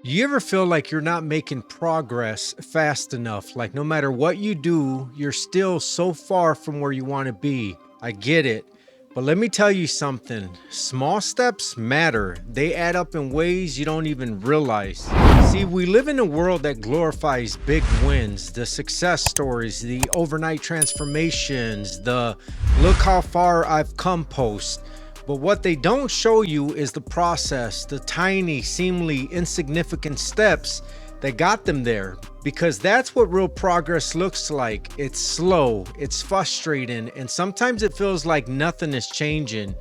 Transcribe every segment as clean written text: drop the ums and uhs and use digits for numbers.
You ever feel like you're not making progress fast enough? Like no matter what you do, you're still so far from where you want to be. I get it. But let me tell you something. Small steps matter. They add up in ways you don't even realize. See, we live in a world that glorifies big wins, the success stories, the overnight transformations, the look how far I've come post. But what they don't show you is the process, the tiny, seemingly insignificant steps that got them there. Because that's what real progress looks like. It's slow, it's frustrating, and sometimes it feels like nothing is changing.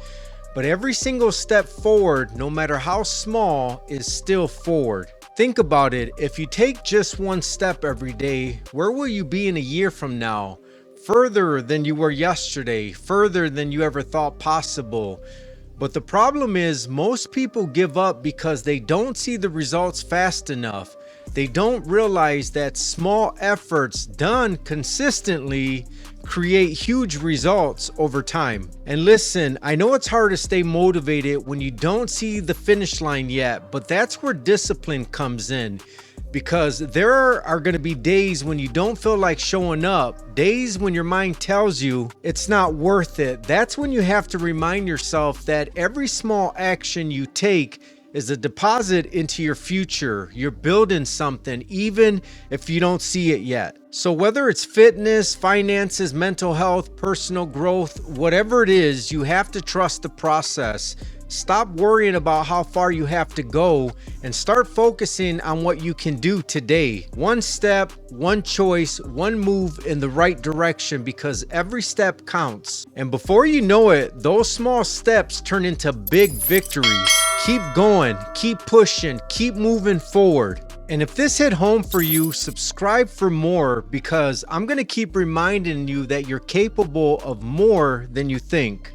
But every single step forward, no matter how small, is still forward. Think about it. If you take just one step every day, where will you be in a year from now? Further than you were yesterday, further than you ever thought possible. But the problem is most people give up because they don't see the results fast enough. They don't realize that small efforts done consistently create huge results over time. And listen, I know it's hard to stay motivated when you don't see the finish line yet, but that's where discipline comes in. Because there are going to be days when you don't feel like showing up, days when your mind tells you it's not worth it. That's when you have to remind yourself that every small action you take is a deposit into your future. You're building something, even if you don't see it yet. So whether it's fitness, finances, mental health, personal growth, whatever it is, you have to trust the process. Stop worrying about how far you have to go and start focusing on what you can do today. One step, one choice, one move in the right direction, because every step counts. And before you know it, those small steps turn into big victories. Keep going, keep pushing, keep moving forward. And if this hit home for you, subscribe for more, because I'm going to keep reminding you that you're capable of more than you think.